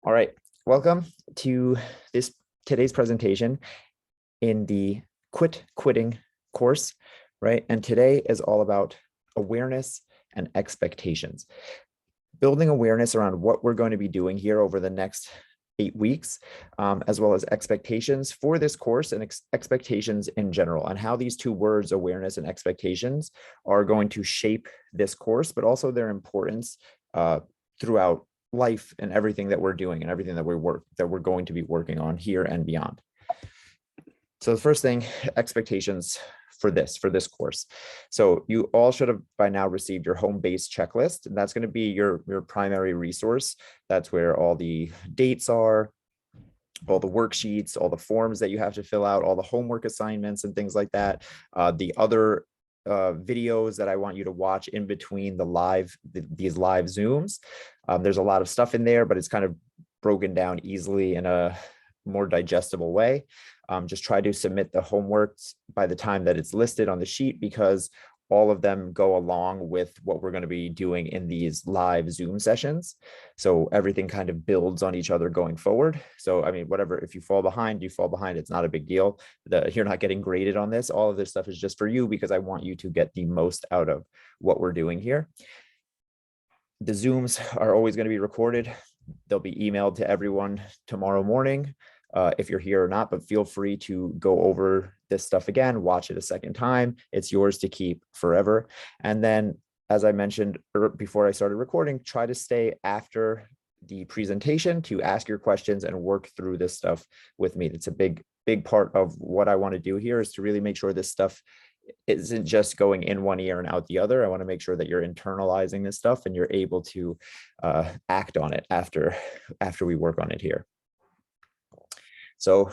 All right, welcome to this today's presentation in the Quit Quitting course, right? And today is all about awareness and expectations. Building awareness around what we're going to be doing here over the next 8 weeks, as well as expectations for this course and expectations in general, and how these two words, awareness and expectations, are going to shape this course, but also their importance throughout life and everything that we're doing and everything that we're going to be working on here and beyond. So the first thing, expectations for this course. So you all should have by now received your home base checklist, and that's going to be your primary resource. That's where all the dates are, all the worksheets, all the forms that you have to fill out, all the homework assignments and things like that. The other videos that I want you to watch in between these live Zooms. There's a lot of stuff in there, but it's kind of broken down easily in a more digestible way. Just try to submit the homework by the time that it's listed on the sheet, because all of them go along with what we're going to be doing in these live Zoom sessions. So everything kind of builds on each other going forward. So, I mean, whatever, if you fall behind, you fall behind. It's not a big deal. You're not getting graded on this. All of this stuff is just for you, because I want you to get the most out of what we're doing here. The Zooms are always going to be recorded. They'll be emailed to everyone tomorrow morning. If you're here or not, but feel free to go over this stuff again, watch it a second time. It's yours to keep forever. And then, as I mentioned before I started recording, try to stay after the presentation to ask your questions and work through this stuff with me. It's a big part of what I want to do here, is to really make sure this stuff isn't just going in one ear and out the other. I want to make sure that you're internalizing this stuff and you're able to act on it after we work on it here. So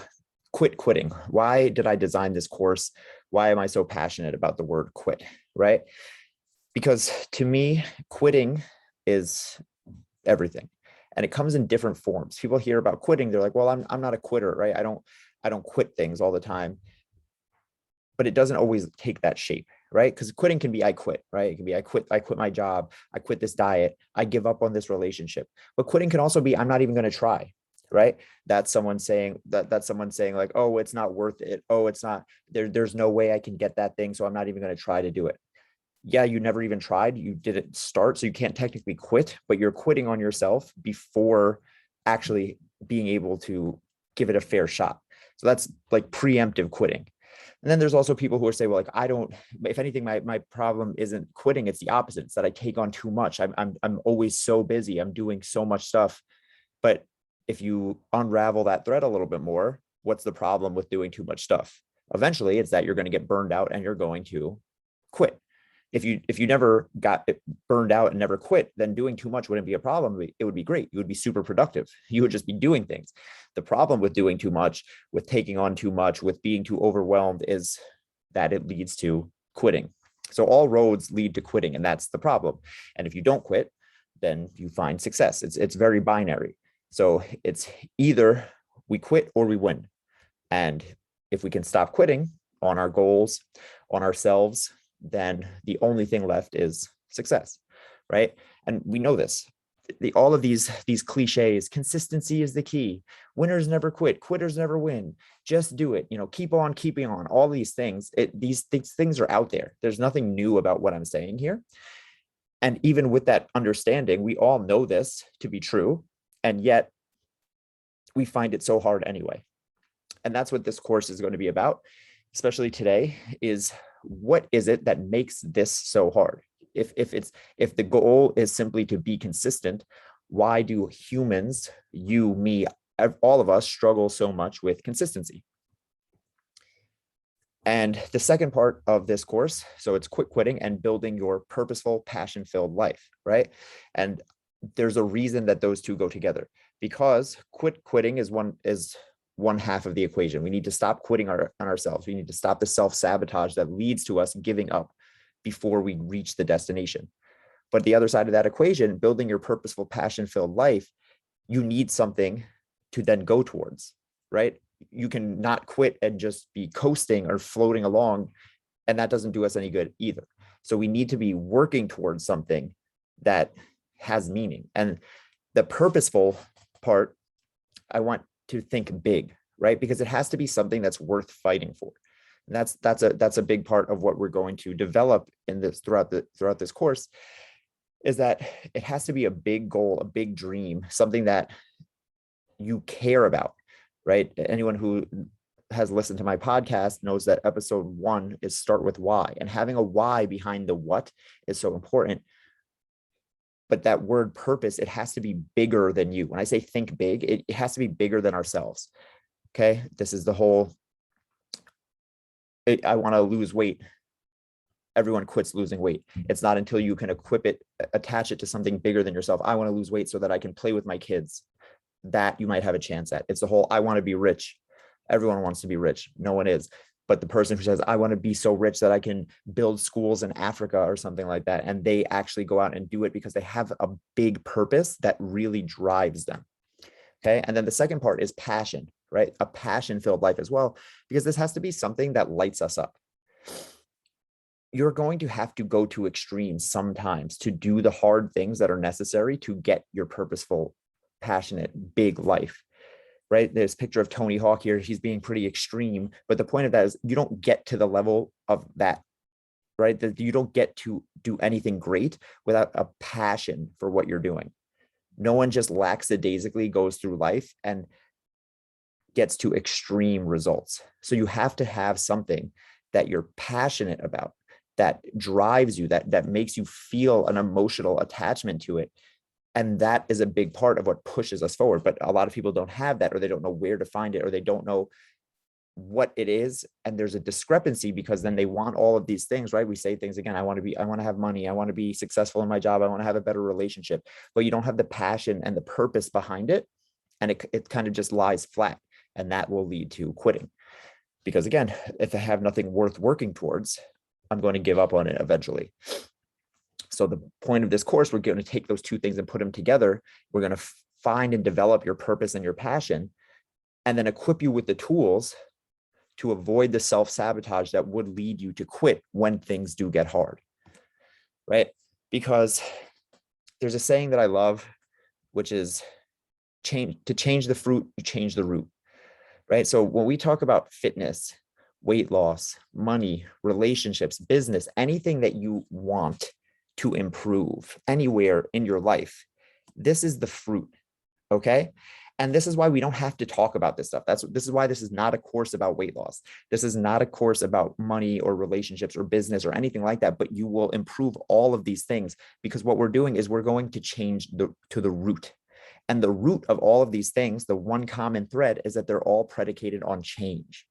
quit quitting. Why did I design this course? Why am I so passionate about the word quit, right? Because to me, quitting is everything, and it comes in different forms. People hear about quitting, they're like, well, I'm not a quitter, right? I don't quit things all the time. But it doesn't always take that shape, right? Because quitting can be I quit, right? It can be I quit my job, I quit this diet, I give up on this relationship. But quitting can also be I'm not even going to try, right? That's someone saying like, oh, it's not worth it. Oh, it's not there's no way I can get that thing, so I'm not even going to try to do it. Yeah, you never even tried, you didn't start, so you can't technically quit, but you're quitting on yourself before actually being able to give it a fair shot. So that's like preemptive quitting. And then there's also people who are saying, well, like, if anything, my problem isn't quitting, it's the opposite. It's that I take on too much. I'm always so busy, I'm doing so much stuff. But if you unravel that thread a little bit more, what's the problem with doing too much stuff? Eventually, it's that you're going to get burned out and you're going to quit. If you never got burned out and never quit, then doing too much wouldn't be a problem. It would be great. You would be super productive. You would just be doing things. The problem with doing too much, with taking on too much, with being too overwhelmed, is that it leads to quitting. So all roads lead to quitting, and that's the problem. And if you don't quit, then you find success. It's very binary. So it's either we quit or we win. And if we can stop quitting on our goals, on ourselves, then the only thing left is success, right? And we know this. All of these cliches, consistency is the key. Winners never quit. Quitters never win. Just do it. Keep on keeping on. All these things, these things are out there. There's nothing new about what I'm saying here. And even with that understanding, we all know this to be true, and yet we find it so hard anyway. And that's what this course is going to be about, especially today, is what is it that makes this so hard? If the goal is simply to be consistent, why do humans, you, me, all of us, struggle so much with consistency? And the second part of this course, so it's quit quitting and building your purposeful, passion-filled life, right? And there's a reason that those two go together, because quitting is one half of the equation. We need to stop quitting on ourselves. We need to stop the self-sabotage that leads to us giving up before we reach the destination. But the other side of that equation, building your purposeful, passion-filled life, you need something to then go towards, right? You can not quit and just be coasting or floating along, and that doesn't do us any good either. So we need to be working towards something that has meaning. And the purposeful part I want to think big, right? Because it has to be something that's worth fighting for. And that's a big part of what we're going to develop in this throughout this course, is that it has to be a big goal, a big dream, something that you care about, right? Anyone who has listened to my podcast knows that episode 1 is start with why, and having a why behind the what is so important. But that word purpose, it has to be bigger than you. When I say think big, it has to be bigger than ourselves. Okay. This is the whole, I want to lose weight. Everyone quits losing weight. It's not until you can attach it to something bigger than yourself. I want to lose weight so that I can play with my kids, that you might have a chance at. It's the whole, I want to be rich. Everyone wants to be rich. No one is. But the person who says, I want to be so rich that I can build schools in Africa or something like that, and they actually go out and do it because they have a big purpose that really drives them. Okay. And then the second part is passion, right? A passion-filled life as well, because this has to be something that lights us up. You're going to have to go to extremes sometimes to do the hard things that are necessary to get your purposeful, passionate, big life. Right? There's a picture of Tony Hawk here. He's being pretty extreme, but the point of that is you don't get to the level of that, right? That you don't get to do anything great without a passion for what you're doing. No one just lackadaisically goes through life and gets to extreme results. So you have to have something that you're passionate about, that drives you, that makes you feel an emotional attachment to it. And that is a big part of what pushes us forward. But a lot of people don't have that, or they don't know where to find it, or they don't know what it is. And there's a discrepancy because then they want all of these things, right? We say things again, I want to have money. I want to be successful in my job. I want to have a better relationship, but you don't have the passion and the purpose behind it. And it kind of just lies flat, and that will lead to quitting. Because again, if I have nothing worth working towards, I'm going to give up on it eventually. So the point of this course, we're going to take those two things and put them together. We're going to find and develop your purpose and your passion, and then equip you with the tools to avoid the self-sabotage that would lead you to quit when things do get hard, right? Because there's a saying that I love, which is to change the fruit, you change the root, right? So when we talk about fitness, weight loss, money, relationships, business, anything that you want to improve anywhere in your life, this is the fruit. Okay. And this is why we don't have to talk about this stuff. This is why this is not a course about weight loss. This is not a course about money or relationships or business or anything like that, but you will improve all of these things, because what we're doing is we're going to change to the root. And the root of all of these things, the one common thread, is that they're all predicated on change.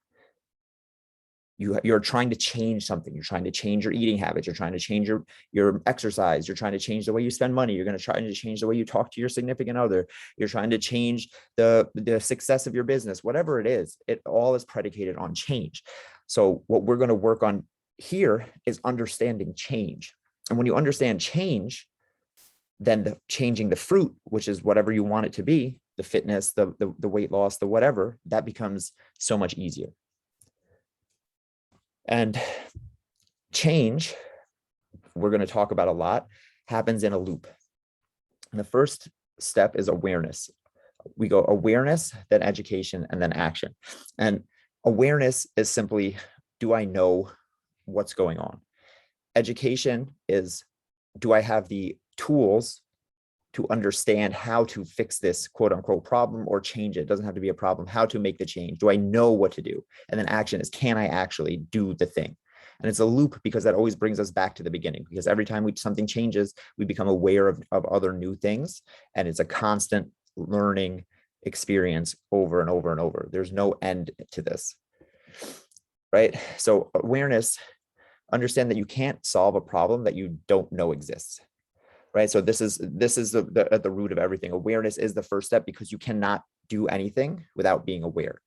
You're trying to change something. You're trying to change your eating habits. You're trying to change your exercise. You're trying to change the way you spend money. You're going to try to change the way you talk to your significant other. You're trying to change the success of your business. Whatever it is, it all is predicated on change. So what we're going to work on here is understanding change. And when you understand change, then changing the fruit, which is whatever you want it to be, the fitness, the weight loss, the whatever, that becomes so much easier. And change, we're going to talk about a lot, happens in a loop. And the first step is awareness. We go awareness, then education, and then action. And awareness is simply, do I know what's going on? Education is, do I have the tools to understand how to fix this quote unquote problem or change it? It doesn't have to be a problem. How to make the change? Do I know what to do? And then action is, can I actually do the thing? And it's a loop, because that always brings us back to the beginning, because every time something changes, we become aware of other new things. And it's a constant learning experience over and over and over. There's no end to this, right? So awareness, understand that you can't solve a problem that you don't know exists. Right. So this is at the root of everything. Awareness is the first step, because you cannot do anything without being aware.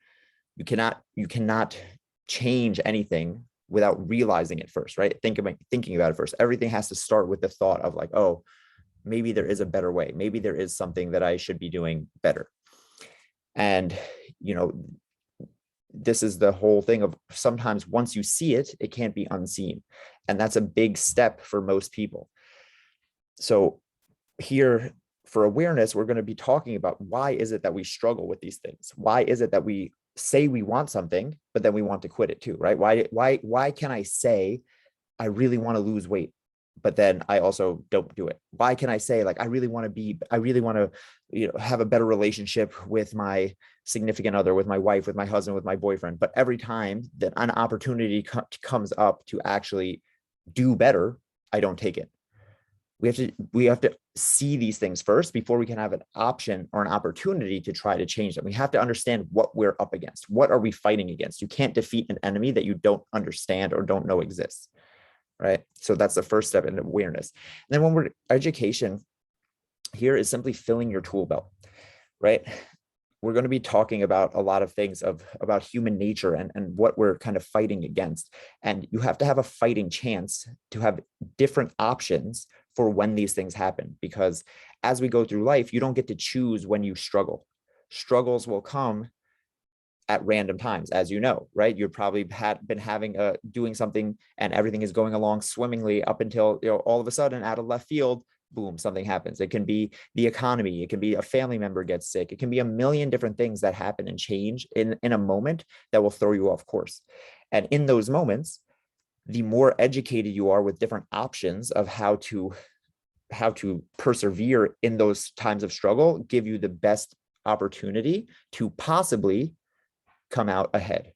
You cannot change anything without realizing it first, right? Thinking about it first. Everything has to start with the thought of like, oh, maybe there is a better way. Maybe there is something that I should be doing better. And, this is the whole thing of, sometimes once you see it, it can't be unseen. And that's a big step for most people. So here, for awareness, we're going to be talking about why is it that we struggle with these things? Why is it that we say we want something, but then we want to quit it too, right? Why can I say I really want to lose weight, but then I also don't do it? Why can I say like I really want to, have a better relationship with my significant other, with my wife, with my husband, with my boyfriend, but every time that an opportunity comes up to actually do better, I don't take it. We have to see these things first before we can have an option or an opportunity to try to change them. We have to understand what we're up against. What are we fighting against? You can't defeat an enemy that you don't understand or don't know exists, right? So that's the first step in awareness. And then when we're education here is simply filling your tool belt, right? We're going to be talking about a lot of things about human nature and what we're kind of fighting against. And you have to have a fighting chance to have different options for when these things happen, because as we go through life, you don't get to choose when you struggle. Struggles will come at random times, as you know, right? You've probably been having doing something and everything is going along swimmingly up until, all of a sudden out of left field, boom, something happens. It can be the economy. It can be a family member gets sick. It can be a million different things that happen and change in a moment that will throw you off course. And in those moments, the more educated you are with different options of how to persevere in those times of struggle, give you the best opportunity to possibly come out ahead.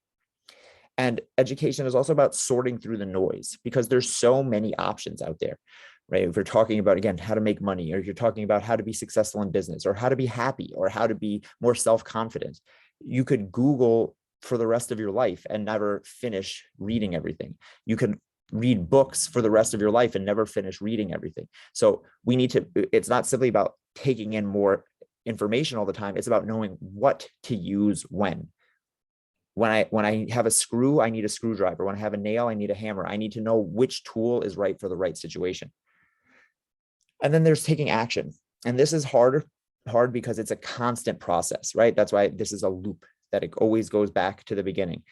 And education is also about sorting through the noise, because there's so many options out there, right? If you're talking about, again, how to make money, or if you're talking about how to be successful in business, or how to be happy, or how to be more self-confident, you could Google for the rest of your life and never finish reading everything. You can read books for the rest of your life and never finish reading everything. So it's not simply about taking in more information all the time. It's about knowing what to use when. When I have a screw, I need a screwdriver. When I have a nail, I need a hammer. I need to know which tool is right for the right situation. And then there's taking action. And this is hard because it's a constant process, right? That's why this is a loop, that it always goes back to the beginning.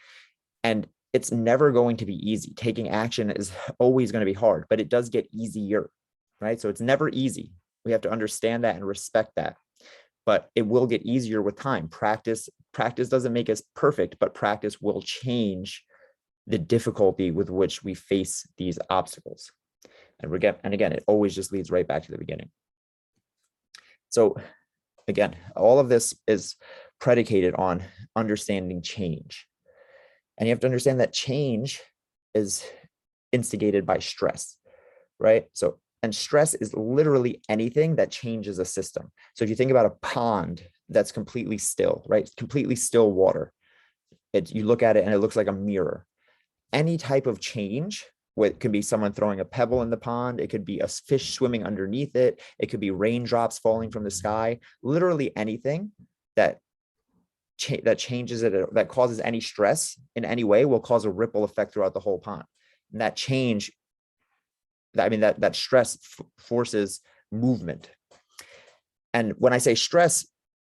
And it's never going to be easy. Taking action is always going to be hard, but it does get easier, right? So it's never easy. We have to understand that and respect that. But it will get easier with time. Practice doesn't make us perfect, but practice will change the difficulty with which we face these obstacles. And again, it always just leads right back to the beginning. So again, all of this is predicated on understanding change. And you have to understand that change is instigated by stress, right? And stress is literally anything that changes a system. So if you think about a pond that's completely still, right? Completely still water. You look at it and it looks like a mirror. Any type of change, it could be someone throwing a pebble in the pond. It could be a fish swimming underneath it. It could be raindrops falling from the sky. Literally anything that changes it, that causes any stress in any way, will cause a ripple effect throughout the whole pond. And that change, that stress forces movement. And when I say stress,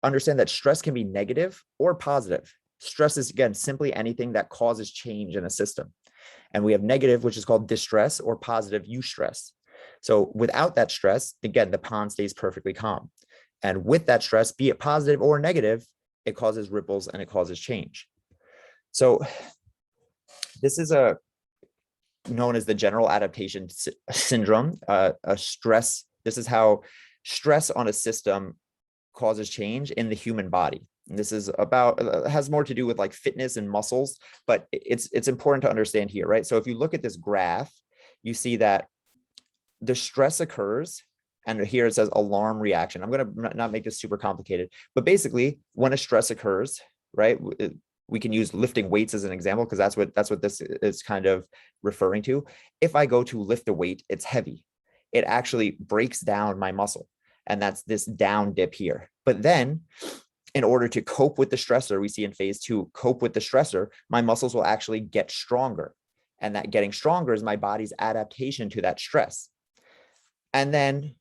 understand that stress can be negative or positive. Stress is, again, simply anything that causes change in a system. And we have negative, which is called distress, or positive, eustress. So without that stress, again, the pond stays perfectly calm. And with that stress, be it positive or negative, it causes ripples and it causes change. So this is known as the general adaptation syndrome. This is how stress on a system causes change in the human body. And this is has more to do with like fitness and muscles, but it's important to understand here, right? So if you look at this graph, you see that the stress occurs, and here it says alarm reaction. I'm going to not make this super complicated, but basically when a stress occurs, right, we can use lifting weights as an example, because that's what this is kind of referring to. If I go to lift a weight, it's heavy. It actually breaks down my muscle, and that's this down dip here. But then in order to cope with the stressor, we see in phase 2, cope with the stressor, my muscles will actually get stronger. And that getting stronger is my body's adaptation to that stress. And then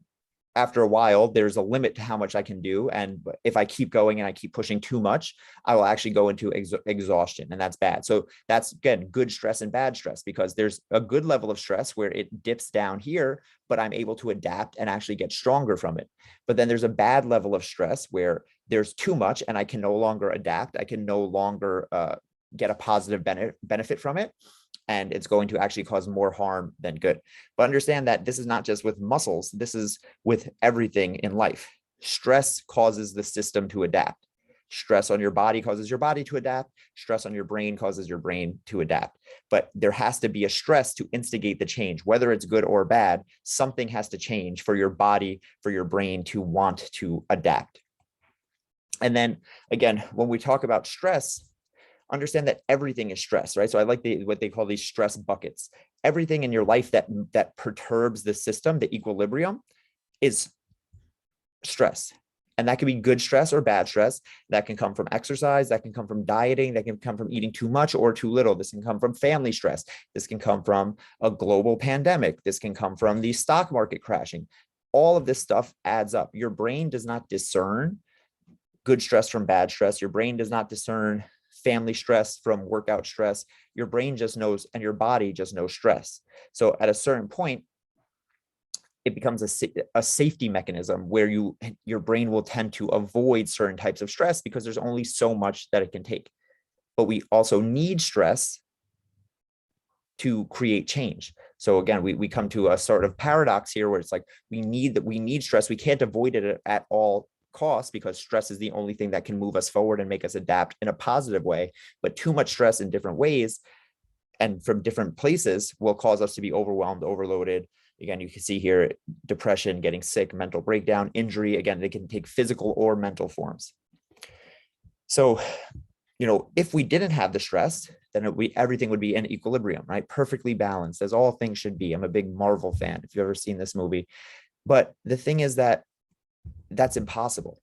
after a while, there's a limit to how much I can do. And if I keep going and I keep pushing too much, I will actually go into exhaustion, and that's bad. So that's, again, good stress and bad stress, because there's a good level of stress where it dips down here, but I'm able to adapt and actually get stronger from it. But then there's a bad level of stress where there's too much and I can no longer adapt. I can no longer get a positive benefit from it. And it's going to actually cause more harm than good. But understand that this is not just with muscles. This is with everything in life. Stress causes the system to adapt. Stress on your body causes your body to adapt. Stress on your brain causes your brain to adapt. But there has to be a stress to instigate the change, whether it's good or bad. Something has to change for your body, for your brain to want to adapt. And then again, when we talk about stress, understand that everything is stress, right? So I like what they call these stress buckets. Everything in your life that perturbs the system, the equilibrium, is stress. And that can be good stress or bad stress. That can come from exercise, that can come from dieting, that can come from eating too much or too little. This can come from family stress. This can come from a global pandemic. This can come from the stock market crashing. All of this stuff adds up. Your brain does not discern good stress from bad stress. Your brain does not discern family stress from workout stress. Your brain just knows, and your body just knows stress. So at a certain point, it becomes a safety mechanism where your brain will tend to avoid certain types of stress because there's only so much that it can take. But we also need stress to create change. So again, we come to a sort of paradox here where it's like we need stress. We can't avoid it at all costs, because stress is the only thing that can move us forward and make us adapt in a positive way. But too much stress in different ways and from different places will cause us to be overwhelmed, overloaded. Again, you can see here depression, getting sick, mental breakdown, injury. Again, they can take physical or mental forms. So, if we didn't have the stress, then everything would be in equilibrium, right? Perfectly balanced, as all things should be. I'm a big Marvel fan, if you've ever seen this movie. But the thing is that that's impossible.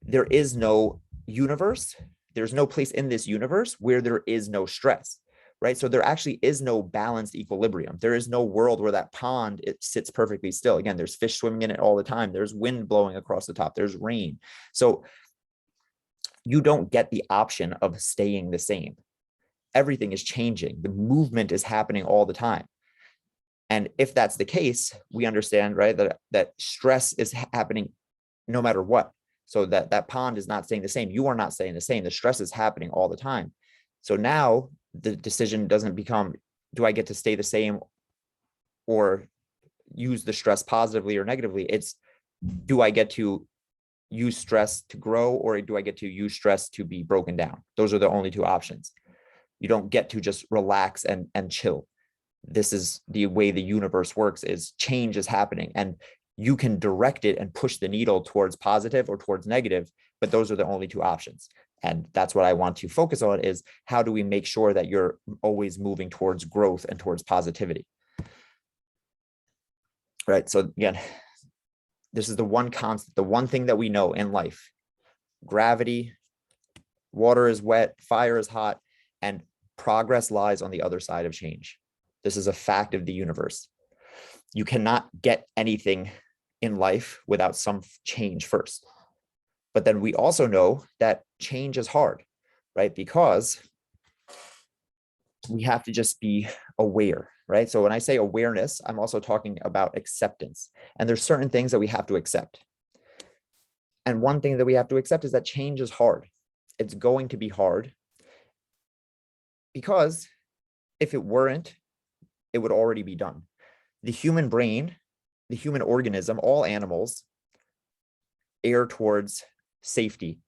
There is no universe. There's no place in this universe where there is no stress, right? So there actually is no balanced equilibrium. There is no world where that pond, it sits perfectly still. Again, there's fish swimming in it all the time. There's wind blowing across the top. There's rain. So you don't get the option of staying the same. Everything is changing. The movement is happening all the time. And if that's the case, we understand, right, that stress is happening no matter what. So that pond is not staying the same. You are not staying the same. The stress is happening all the time. So now the decision doesn't become, do I get to stay the same or use the stress positively or negatively? It's, do I get to use stress to grow, or do I get to use stress to be broken down? Those are the only two options. You don't get to just relax and chill. This is the way the universe works, is change is happening, and you can direct it and push the needle towards positive or towards negative, but those are the only two options. And that's what I want to focus on, is how do we make sure that you're always moving towards growth and towards positivity? Right. So again, this is the one constant, the one thing that we know in life: gravity, water is wet, fire is hot, and progress lies on the other side of change. This is a fact of the universe. You cannot get anything in life without some change first. But then we also know that change is hard, right? Because we have to just be aware, right? So when I say awareness, I'm also talking about acceptance. And there's certain things that we have to accept. And one thing that we have to accept is that change is hard. It's going to be hard, because if it weren't, it would already be done. The human brain, the human organism, all animals err towards safety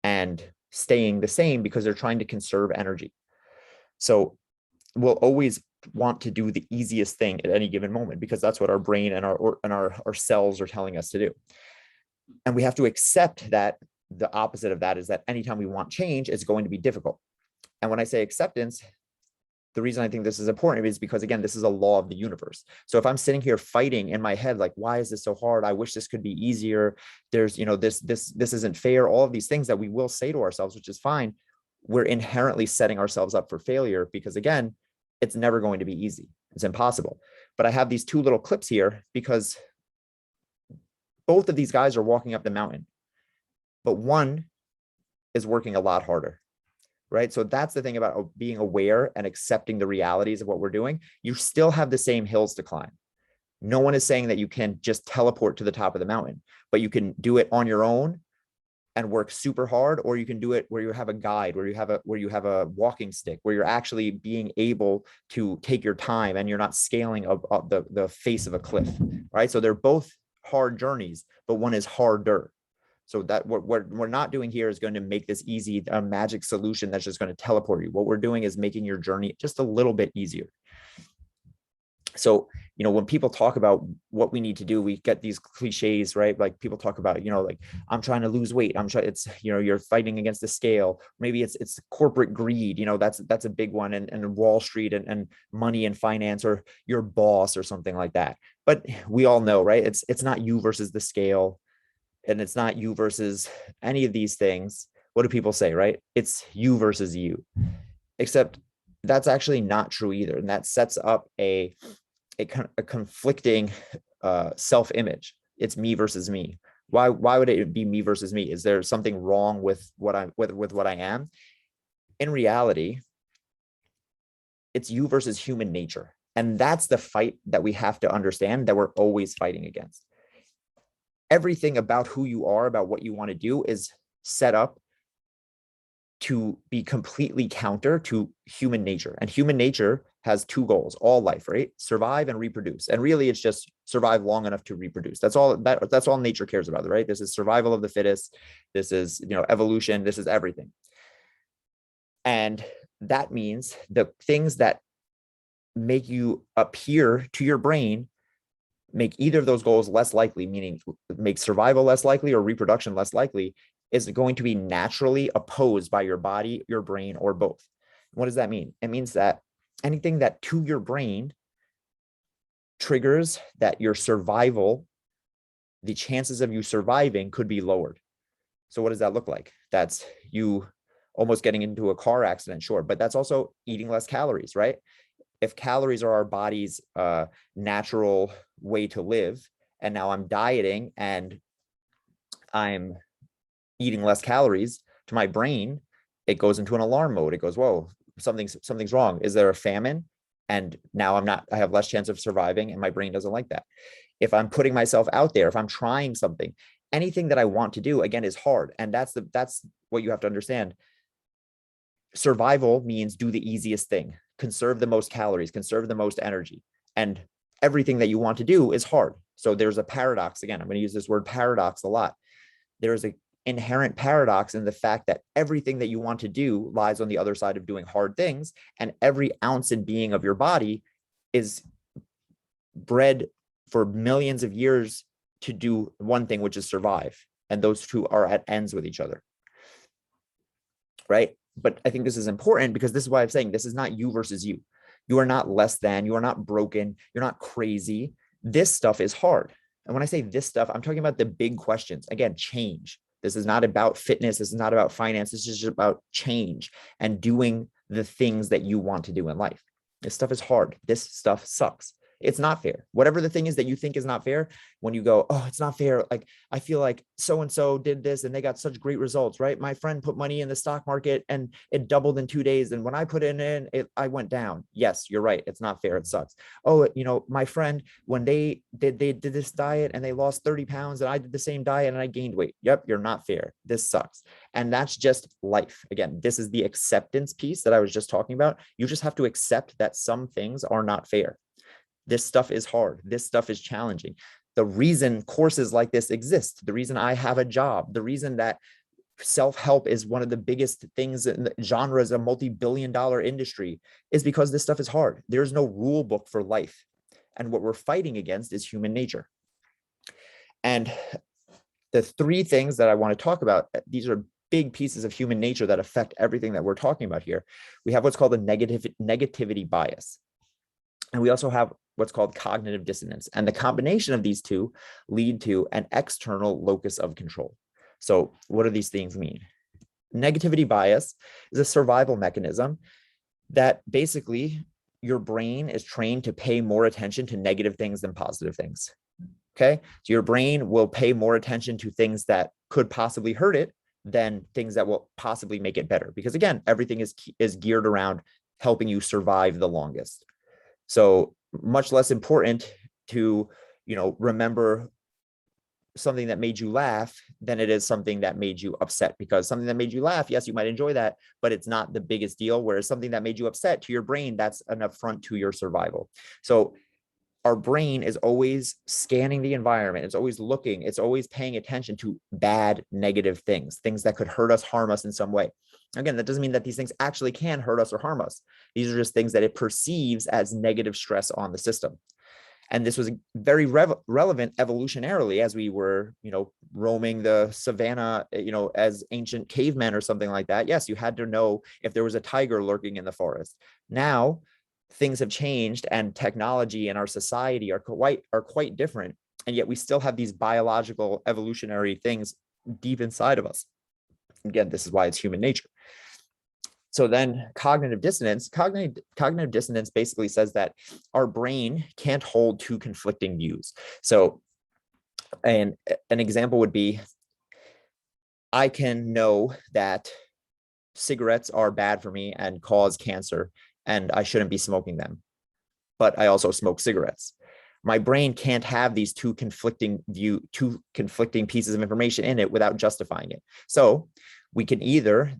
and staying the same because they're trying to conserve energy. So we'll always want to do the easiest thing at any given moment, because that's what our brain and our cells are telling us to do. And we have to accept that the opposite of that is that anytime we want change, it's going to be difficult. And when I say acceptance, the reason I think this is important is because, again, this is a law of the universe. So if I'm sitting here fighting in my head, like, why is this so hard? I wish this could be easier. There's, this isn't fair. All of these things that we will say to ourselves, which is fine. We're inherently setting ourselves up for failure, because, again, it's never going to be easy. It's impossible. But I have these two little clips here because both of these guys are walking up the mountain, but one is working a lot harder, right? So that's the thing about being aware and accepting the realities of what we're doing. You still have the same hills to climb. No one is saying that you can just teleport to the top of the mountain, but you can do it on your own and work super hard, or you can do it where you have a guide, where you have a walking stick, where you're actually being able to take your time and you're not scaling up the face of a cliff, right? So they're both hard journeys, but one is harder. So that what we're not doing here is going to make this easy, a magic solution that's just going to teleport you. What we're doing is making your journey just a little bit easier. So, when people talk about what we need to do, we get these cliches, right? Like people talk about, like, I'm trying to lose weight. It's, you're fighting against the scale. Maybe it's corporate greed, that's a big one, and Wall Street and money and finance, or your boss or something like that. But we all know, right? It's not you versus the scale, and it's not you versus any of these things. What do people say, right? It's you versus you, except that's actually not true either. And that sets up a conflicting self-image. It's me versus me. Why would it be me versus me? Is there something wrong with what I am? In reality, it's you versus human nature. And that's the fight that we have to understand, that we're always fighting against. Everything about who you are, about what you want to do, is set up to be completely counter to human nature. And human nature has two goals, all life, right? Survive and reproduce. And really, it's just survive long enough to reproduce. That's all nature cares about, right? This is survival of the fittest. This is, evolution. This is everything. And that means the things that make you appear to your brain make either of those goals less likely, meaning make survival less likely or reproduction less likely, is going to be naturally opposed by your body, your brain, or both. What does that mean? It means that anything that to your brain triggers that your survival, the chances of you surviving could be lowered. So what does that look like? That's you almost getting into a car accident, sure, but that's also eating less calories, right? If calories are our body's natural way to live, and now I'm dieting and I'm eating less calories, to my brain, it goes into an alarm mode. It goes, whoa, something's wrong. Is there a famine? And now I have less chance of surviving, and my brain doesn't like that. If I'm putting myself out there, if I'm trying something, anything that I want to do, again, is hard. And that's what you have to understand. Survival means do the easiest thing, conserve the most calories, conserve the most energy. And everything that you want to do is hard. So there's a paradox. Again, I'm going to use this word paradox a lot. There's an inherent paradox in the fact that everything that you want to do lies on the other side of doing hard things. And every ounce and being of your body is bred for millions of years to do one thing, which is survive. And those two are at ends with each other. Right? But I think this is important, because this is why I'm saying this is not you versus you. You are not less than, you are not broken, you're not crazy. This stuff is hard. And when I say this stuff, I'm talking about the big questions. Again, change. This is not about fitness. This is not about finance. This is just about change and doing the things that you want to do in life. This stuff is hard. This stuff sucks. It's not fair. Whatever the thing is that you think is not fair, when you go, oh, it's not fair. Like, I feel like so-and-so did this and they got such great results, right? My friend put money in the stock market and it doubled in 2 days. And when I put it in, I went down. Yes, you're right. It's not fair. It sucks. Oh, my friend, when they did this diet and they lost 30 pounds and I did the same diet and I gained weight. Yep. You're not fair. This sucks. And that's just life. Again, this is the acceptance piece that I was just talking about. You just have to accept that some things are not fair. This stuff is hard. This stuff is challenging. The reason courses like this exist, the reason I have a job, the reason that self-help is one of the biggest things in the genres, a multi-billion-dollar industry, is because this stuff is hard. There's no rule book for life. And what we're fighting against is human nature. And the three things that I want to talk about, these are big pieces of human nature that affect everything that we're talking about here. We have what's called a negativity bias. And we also have what's called cognitive dissonance. And the combination of these two lead to an external locus of control. So what do these things mean? Negativity bias is a survival mechanism that basically your brain is trained to pay more attention to negative things than positive things. Okay. So your brain will pay more attention to things that could possibly hurt it than things that will possibly make it better. Because again, everything is geared around helping you survive the longest. So much less important to, remember something that made you laugh than it is something that made you upset, because something that made you laugh, yes, you might enjoy that, but it's not the biggest deal. Whereas something that made you upset, to your brain, that's an affront to your survival. So our brain is always scanning the environment. It's always looking, it's always paying attention to bad, negative things that could hurt us, harm us in some way. Again, that doesn't mean that these things actually can hurt us or harm us. These are just things that it perceives as negative stress on the system. And this was very relevant evolutionarily as we were, roaming the savannah, as ancient cavemen or something like that. Yes, you had to know if there was a tiger lurking in the forest. Now, things have changed, and technology and our society are quite different. And yet we still have these biological evolutionary things deep inside of us. Again, this is why it's human nature. So then cognitive dissonance basically says that our brain can't hold two conflicting views. So an example would be, I can know that cigarettes are bad for me and cause cancer, and I shouldn't be smoking them, but I also smoke cigarettes. My brain can't have these two conflicting pieces of information in it without justifying it. So we can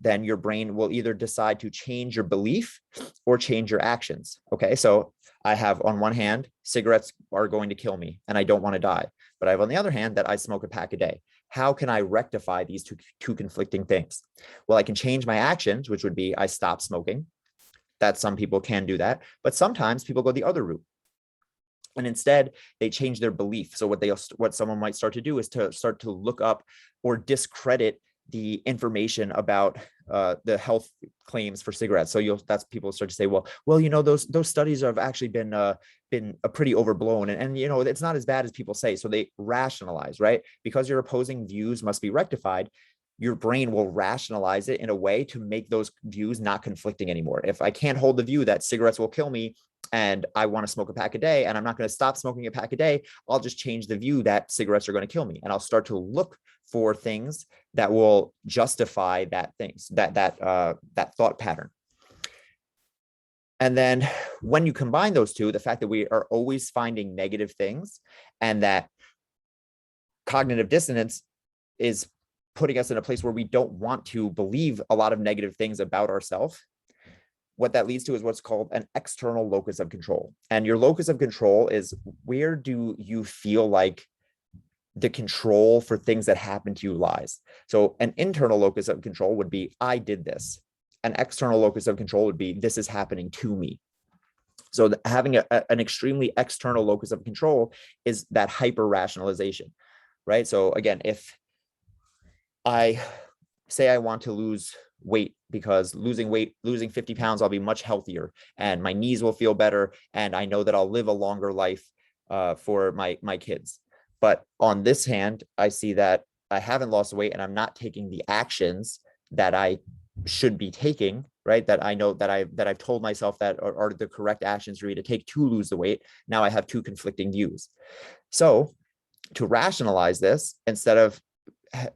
then your brain will either decide to change your belief or change your actions. Okay, so I have on one hand, cigarettes are going to kill me and I don't want to die. But I have on the other hand that I smoke a pack a day. How can I rectify these two conflicting things? Well, I can change my actions, which would be I stop smoking. That some people can do that, but sometimes people go the other route. And instead, they change their belief. So what someone might start to do is to start to look up or discredit the information about the health claims for cigarettes. So that's people start to say, well, those studies have actually been pretty overblown, and it's not as bad as people say. So they rationalize, right? Because your opposing views must be rectified. Your brain will rationalize it in a way to make those views not conflicting anymore. If I can't hold the view that cigarettes will kill me and I want to smoke a pack a day and I'm not going to stop smoking a pack a day, I'll just change the view that cigarettes are going to kill me. And I'll start to look for things that will justify that thought pattern. And then when you combine those two, the fact that we are always finding negative things and that cognitive dissonance is putting us in a place where we don't want to believe a lot of negative things about ourselves, what that leads to is what's called an external locus of control. And your locus of control is, where do you feel like the control for things that happen to you lies? So an internal locus of control would be, I did this. An external locus of control would be, this is happening to me. So having an extremely external locus of control is that hyper rationalization, right? So again, if I say I want to lose weight, because losing 50 pounds, I'll be much healthier and my knees will feel better. And I know that I'll live a longer life for my kids. But on this hand, I see that I haven't lost weight and I'm not taking the actions that I should be taking, right? That I know that I've told myself that are the correct actions for me to take to lose the weight. Now I have two conflicting views. So to rationalize this, instead of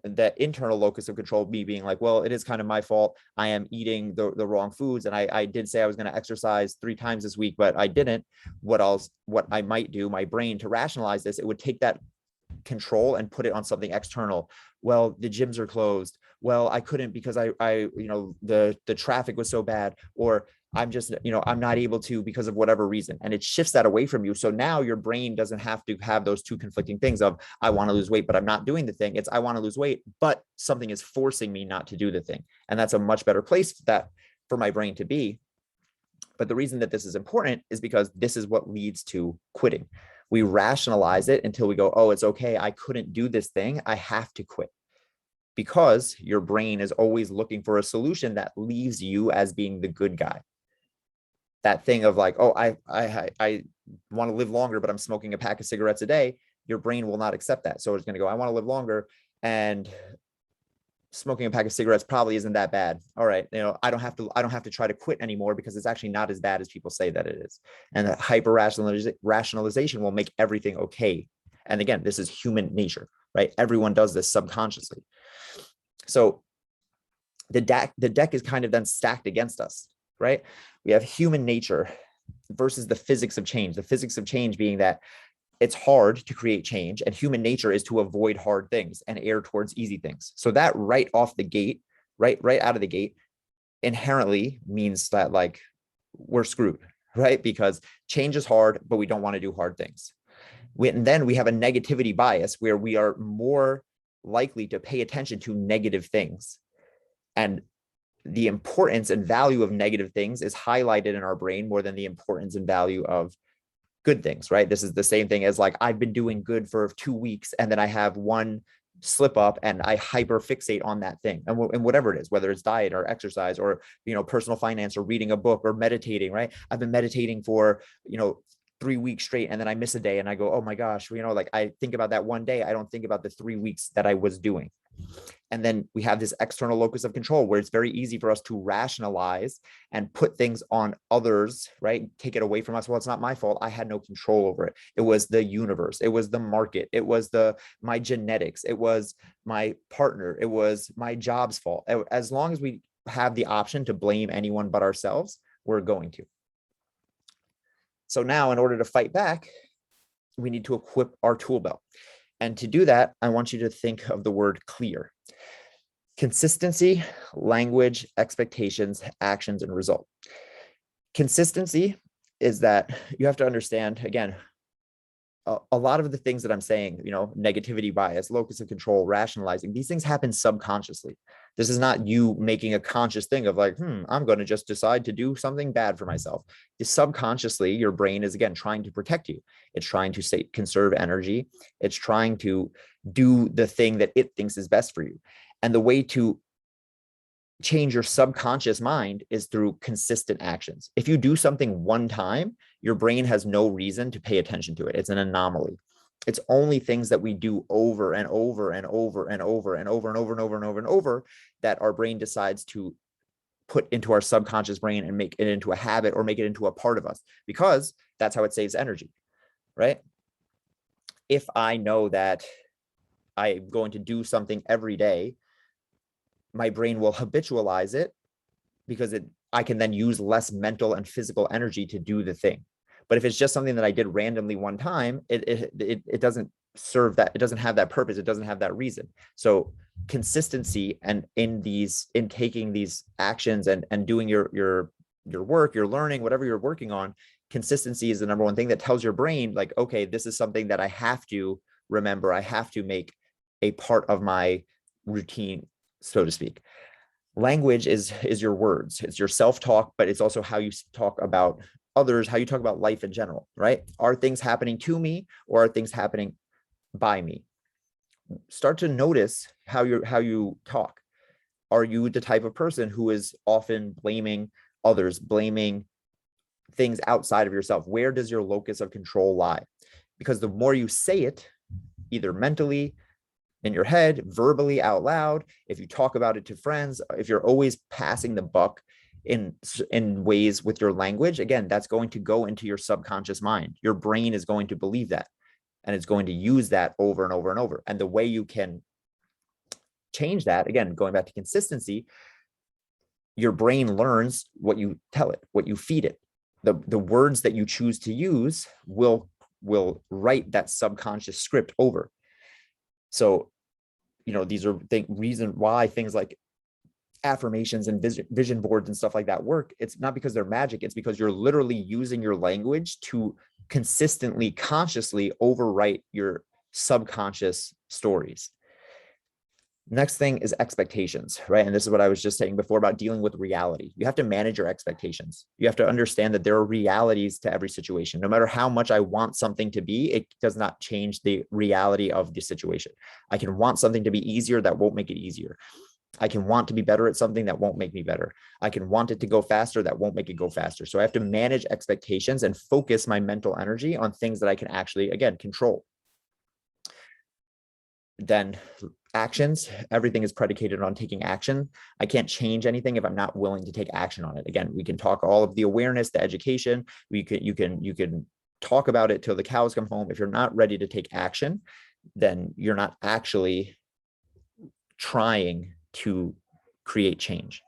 that internal locus of control, me being like, well, it is kind of my fault, I am eating the wrong foods, and I did say I was going to exercise 3 times this week, but I didn't. What I might do, my brain, to rationalize this, it would take that control and put it on something external. Well, the gyms are closed. Well, I couldn't because I the traffic was so bad, or I'm just, I'm not able to because of whatever reason. And it shifts that away from you. So now your brain doesn't have to have those two conflicting things of, I want to lose weight, but I'm not doing the thing. It's, I want to lose weight, but something is forcing me not to do the thing. And that's a much better place for my brain to be. But the reason that this is important is because this is what leads to quitting. We rationalize it until we go, oh, it's okay, I couldn't do this thing, I have to quit. Because your brain is always looking for a solution that leaves you as being the good guy. That thing of like, oh, I want to live longer, but I'm smoking a pack of cigarettes a day. Your brain will not accept that. So it's going to go, I want to live longer, and smoking a pack of cigarettes probably isn't that bad. All right, I don't have to try to quit anymore because it's actually not as bad as people say that it is. And that hyper rationalization will make everything okay. And again, this is human nature, right? Everyone does this subconsciously. So the deck is kind of then stacked against us, right? We have human nature versus the physics of change. The physics of change being that it's hard to create change, and human nature is to avoid hard things and err towards easy things. So that right off the gate, right out of the gate, inherently means that like we're screwed, right? Because change is hard, but we don't want to do hard things. And then we have a negativity bias where we are more likely to pay attention to negative things. And the importance and value of negative things is highlighted in our brain more than the importance and value of good things, right? This is the same thing as like, I've been doing good for 2 weeks and then I have one slip up and I hyper fixate on that thing. And whatever it is, whether it's diet or exercise or, personal finance or reading a book or meditating, right? I've been meditating for, 3 weeks straight and then I miss a day and I go, oh my gosh, like I think about that one day. I don't think about the 3 weeks that I was doing. And then we have this external locus of control where it's very easy for us to rationalize and put things on others, right? Take it away from us. Well, it's not my fault. I had no control over it. It was the universe. It was the market. It was my genetics. It was my partner. It was my job's fault. As long as we have the option to blame anyone but ourselves, we're going to. So now in order to fight back, we need to equip our tool belt. And to do that, I want you to think of the word clear. Consistency, language, expectations, actions, and result. Consistency is that you have to understand, again, a lot of the things that I'm saying, negativity bias, locus of control, rationalizing, these things happen subconsciously. This is not you making a conscious thing of like, I'm going to just decide to do something bad for myself. Subconsciously, your brain is, again, trying to protect you. It's trying to conserve energy. It's trying to do the thing that it thinks is best for you. And the way to change your subconscious mind is through consistent actions. If you do something one time, your brain has no reason to pay attention to it. It's an anomaly. It's only things that we do over and over and over and over and over and over and over and over and over that our brain decides to put into our subconscious brain and make it into a habit or make it into a part of us, because that's how it saves energy, right? If I know that I'm going to do something every day, my brain will habitualize it because I can then use less mental and physical energy to do the thing. But if it's just something that I did randomly one time, it doesn't serve that. It doesn't have that purpose. It doesn't have that reason. So consistency and in taking these actions and doing your work, your learning, whatever you're working on, consistency is the number one thing that tells your brain like, okay, this is something that I have to remember. I have to make a part of my routine, so to speak. Language is your words. It's your self-talk, but it's also how you talk about others, how you talk about life in general, right? Are things happening to me or are things happening by me? Start to notice how you talk. Are you the type of person who is often blaming others, blaming things outside of yourself? Where does your locus of control lie? Because the more you say it, either mentally, in your head, verbally, out loud, if you talk about it to friends, if you're always passing the buck in ways with your language, again, that's going to go into your subconscious mind. Your brain is going to believe that, and it's going to use that over and over and over. And the way you can change that, again, going back to consistency, your brain learns what you tell it, what you feed it. The words that you choose to use will write that subconscious script over. So, these are reason why things like affirmations and vision boards and stuff like that work. It's not because they're magic. It's because you're literally using your language to consistently, consciously overwrite your subconscious stories. Next thing is expectations, right? And this is what I was just saying before about dealing with reality. You have to manage your expectations. You have to understand that there are realities to every situation. No matter how much I want something to be, it does not change the reality of the situation. I can want something to be easier, that won't make it easier. I can want to be better at something, that won't make me better. I can want it to go faster, that won't make it go faster. So I have to manage expectations and focus my mental energy on things that I can actually, again, control. Then actions, everything is predicated on taking action. I can't change anything if I'm not willing to take action on it. Again, we can talk all of the awareness, the education, you can talk about it till the cows come home. If you're not ready to take action, then you're not actually trying to create change.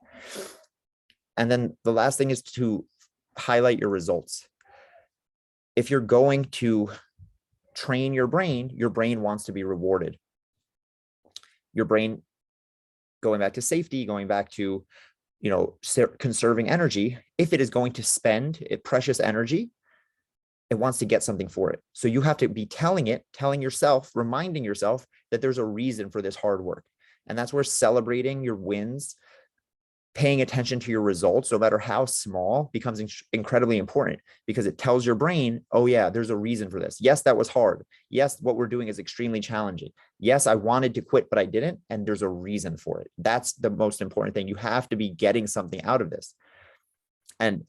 And then the last thing is to highlight your results. If you're going to train your brain wants to be rewarded. Your brain, going back to safety, going back to, conserving energy, if it is going to spend precious energy, it wants to get something for it. So you have to be telling yourself, reminding yourself that there's a reason for this hard work. And that's where celebrating your wins, paying attention to your results, no matter how small, becomes incredibly important, because it tells your brain, oh yeah, there's a reason for this. Yes, that was hard. Yes, what we're doing is extremely challenging. Yes, I wanted to quit, but I didn't. And there's a reason for it. That's the most important thing. You have to be getting something out of this. And,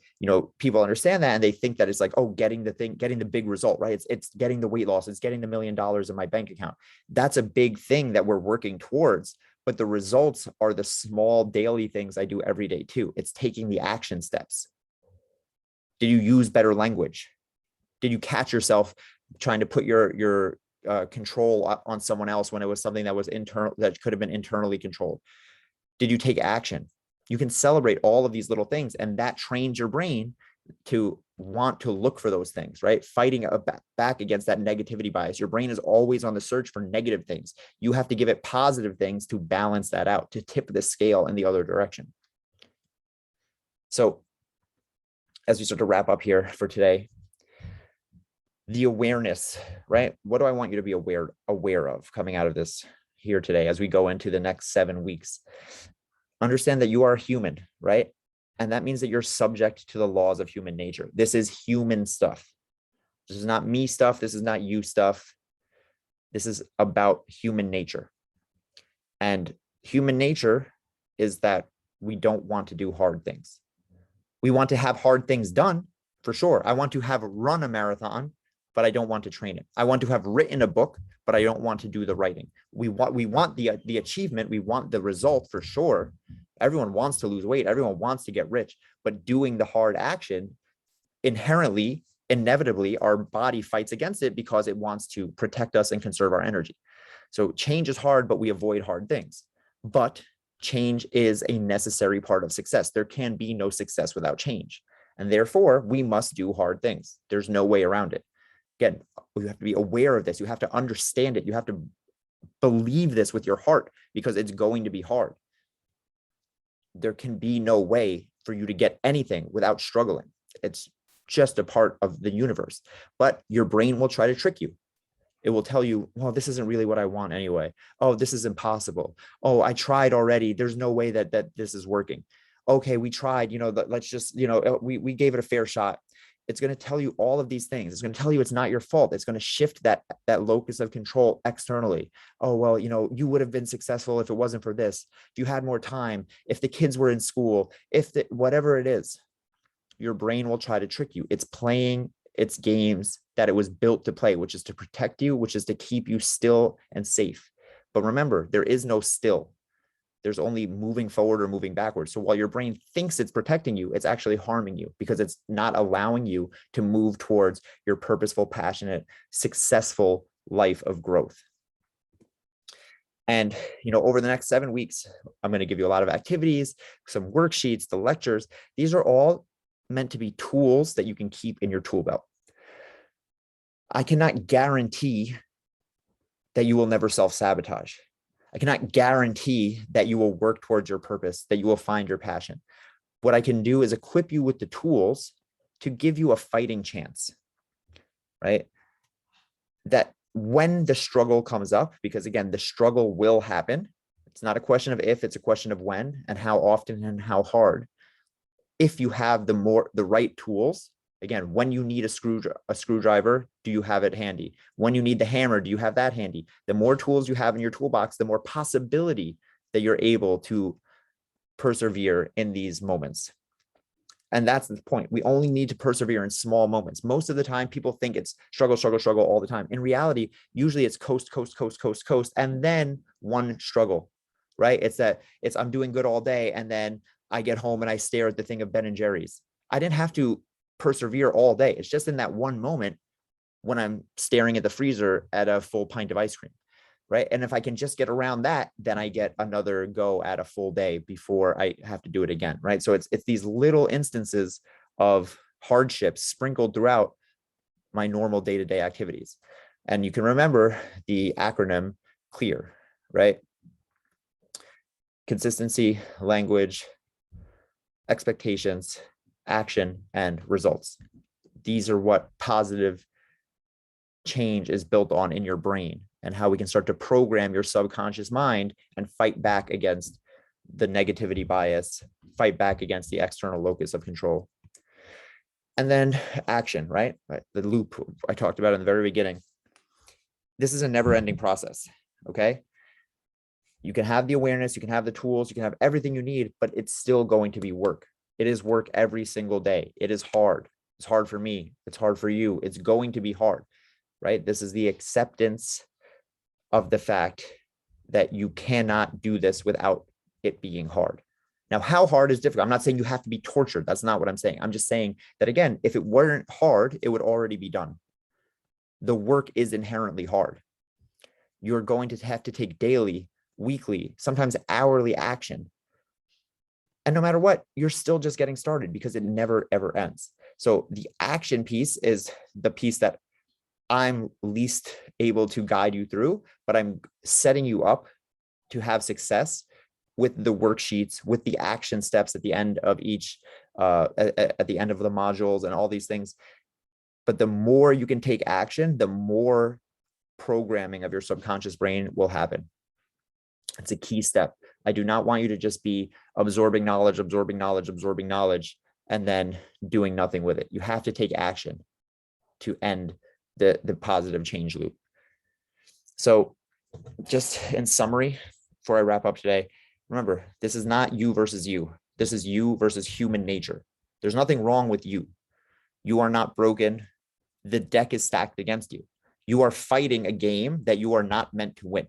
people understand that, and they think that it's like, oh, getting the big result, right? It's getting the weight loss. It's getting the $1 million in my bank account. That's a big thing that we're working towards. But the results are the small daily things I do every day too. It's taking the action steps. Did you use better language? Did you catch yourself trying to put your control on someone else when it was something that was internal, that could have been internally controlled? Did you take action? You can celebrate all of these little things, and that trains your brain to want to look for those things, right? Fighting back against that negativity bias. Your brain is always on the search for negative things. You have to give it positive things to balance that out, to tip the scale in the other direction. So as we start to wrap up here for today, the awareness, right? What do I want you to be aware of coming out of this here today as we go into the next 7 weeks? Understand that you are human, right? And that means that you're subject to the laws of human nature. This is human stuff. This is not me stuff. This is not you stuff. This is about human nature. And human nature is that we don't want to do hard things. We want to have hard things done, for sure. I want to have run a marathon, but I don't want to train it. I want to have written a book, but I don't want to do the writing. We want the achievement. We want the result, for sure. Everyone wants to lose weight. Everyone wants to get rich, but doing the hard action, inherently, inevitably, our body fights against it because it wants to protect us and conserve our energy. So change is hard, but we avoid hard things. But change is a necessary part of success. There can be no success without change. And therefore, we must do hard things. There's no way around it. Again, you have to be aware of this. You have to understand it. You have to believe this with your heart, because it's going to be hard. There can be no way for you to get anything without struggling. It's just a part of the universe. But your brain will try to trick you. It will tell you, well, this isn't really what I want anyway. Oh, this is impossible. Oh, I tried already. There's no way that this is working. Okay, we tried, let's just, we gave it a fair shot. It's going to tell you all of these things. It's going to tell you it's not your fault. It's going to shift that locus of control externally. Oh, well, you would have been successful if it wasn't for this. If you had more time, if the kids were in school, whatever it is, your brain will try to trick you. It's playing its games that it was built to play, which is to protect you, which is to keep you still and safe. But remember, there is no still. There's only moving forward or moving backwards. So while your brain thinks it's protecting you, it's actually harming you, because it's not allowing you to move towards your purposeful, passionate, successful life of growth. And, over the next 7 weeks, I'm going to give you a lot of activities, some worksheets, the lectures. These are all meant to be tools that you can keep in your tool belt. I cannot guarantee that you will never self-sabotage. I cannot guarantee that you will work towards your purpose, that you will find your passion. What I can do is equip you with the tools to give you a fighting chance, right? That when the struggle comes up, because again, the struggle will happen. It's not a question of if, it's a question of when and how often and how hard. If you have the right tools, again, when you need a screwdriver, do you have it handy? When you need the hammer, do you have that handy? The more tools you have in your toolbox, the more possibility that you're able to persevere in these moments. And that's the point. We only need to persevere in small moments. Most of the time, people think it's struggle, struggle, struggle all the time. In reality, usually it's coast, coast, coast, coast, coast, and then one struggle, right? It's I'm doing good all day, and then I get home and I stare at the thing of Ben and Jerry's. I didn't have to persevere all day. It's just in that one moment, when I'm staring at the freezer at a full pint of ice cream, right? And if I can just get around that, then I get another go at a full day before I have to do it again, right? So it's these little instances of hardships sprinkled throughout my normal day-to-day activities. And you can remember the acronym CLEAR, right? Consistency, language, expectations, action, and results. These are what positive change is built on in your brain, and how we can start to program your subconscious mind and fight back against the negativity bias, fight back against the external locus of control. And then action, right? The loop I talked about in the very beginning. This is a never-ending process, okay? You can have the awareness, you can have the tools, you can have everything you need, but it's still going to be work. It is work every single day. It is hard. It's hard for me. It's hard for you. It's going to be hard, right? This is the acceptance of the fact that you cannot do this without it being hard. Now, how hard is difficult? I'm not saying you have to be tortured. That's not what I'm saying. I'm just saying that, again, if it weren't hard, it would already be done. The work is inherently hard. You're going to have to take daily, weekly, sometimes hourly action. And no matter what, you're still just getting started because it never, ever ends. So the action piece is the piece that I'm least able to guide you through, but I'm setting you up to have success with the worksheets, with the action steps at the end of each, at the end of the modules and all these things. But the more you can take action, the more programming of your subconscious brain will happen. It's a key step. I do not want you to just be absorbing knowledge, and then doing nothing with it. You have to take action to end the positive change loop. So just in summary, before I wrap up today, remember, this is not you versus you. This is you versus human nature. There's nothing wrong with you. You are not broken. The deck is stacked against you. You are fighting a game that you are not meant to win.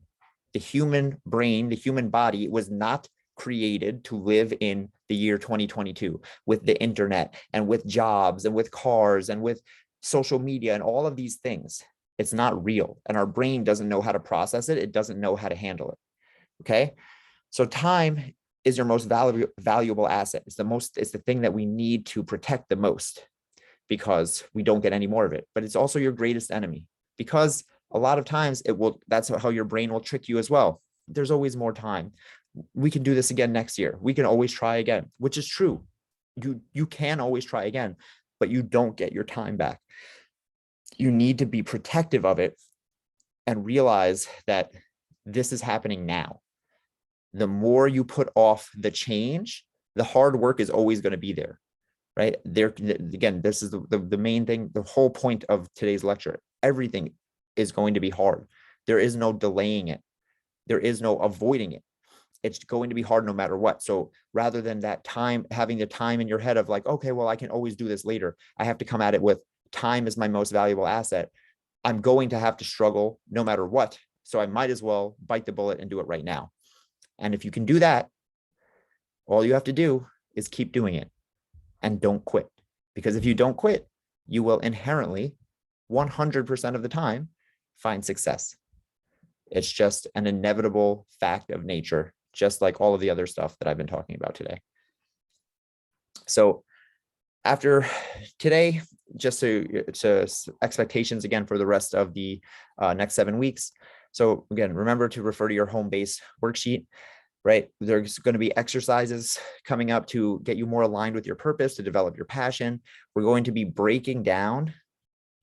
The human brain, the human body was not created to live in the year 2022 with the internet and with jobs and with cars and with social media and all of these things. It's not real. And our brain doesn't know how to process it. It doesn't know how to handle it. Okay. So time is your most valuable asset. It's the thing that we need to protect the most, because we don't get any more of it. But it's also your greatest enemy, because a lot of times that's how your brain will trick you as well. There's always more time. We can do this again next year. We can always try again, which is true. You can always try again, but you don't get your time back. You need to be protective of it and realize that this is happening now. The more you put off the change, the hard work is always going to be there, right? Again, this is the main thing, the whole point of today's lecture. Everything is going to be hard. There is no delaying it. There is no avoiding it. It's going to be hard no matter what. So rather than that time, having the time in your head of like, okay, well, I can always do this later, I have to come at it with time is my most valuable asset. I'm going to have to struggle no matter what. So I might as well bite the bullet and do it right now. And if you can do that, all you have to do is keep doing it and don't quit. Because if you don't quit, you will inherently 100% of the time find success. It's just an inevitable fact of nature, just like all of the other stuff that I've been talking about today. So after today, just to expectations again for the rest of the next 7 weeks. So again, remember to refer to your home base worksheet, right? There's going to be exercises coming up to get you more aligned with your purpose, to develop your passion. We're going to be breaking down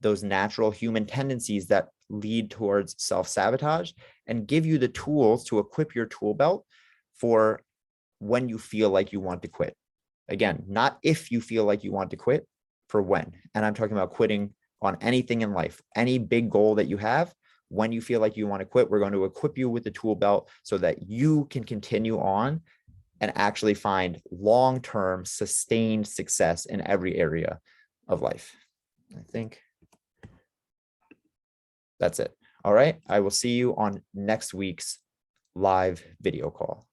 those natural human tendencies that lead towards self-sabotage and give you the tools to equip your tool belt for when you feel like you want to quit. Again, not if you feel like you want to quit, for when. And I'm talking about quitting on anything in life, any big goal that you have. When you feel like you want to quit, we're going to equip you with the tool belt so that you can continue on and actually find long-term sustained success in every area of life. I think that's it. All right. I will see you on next week's live video call.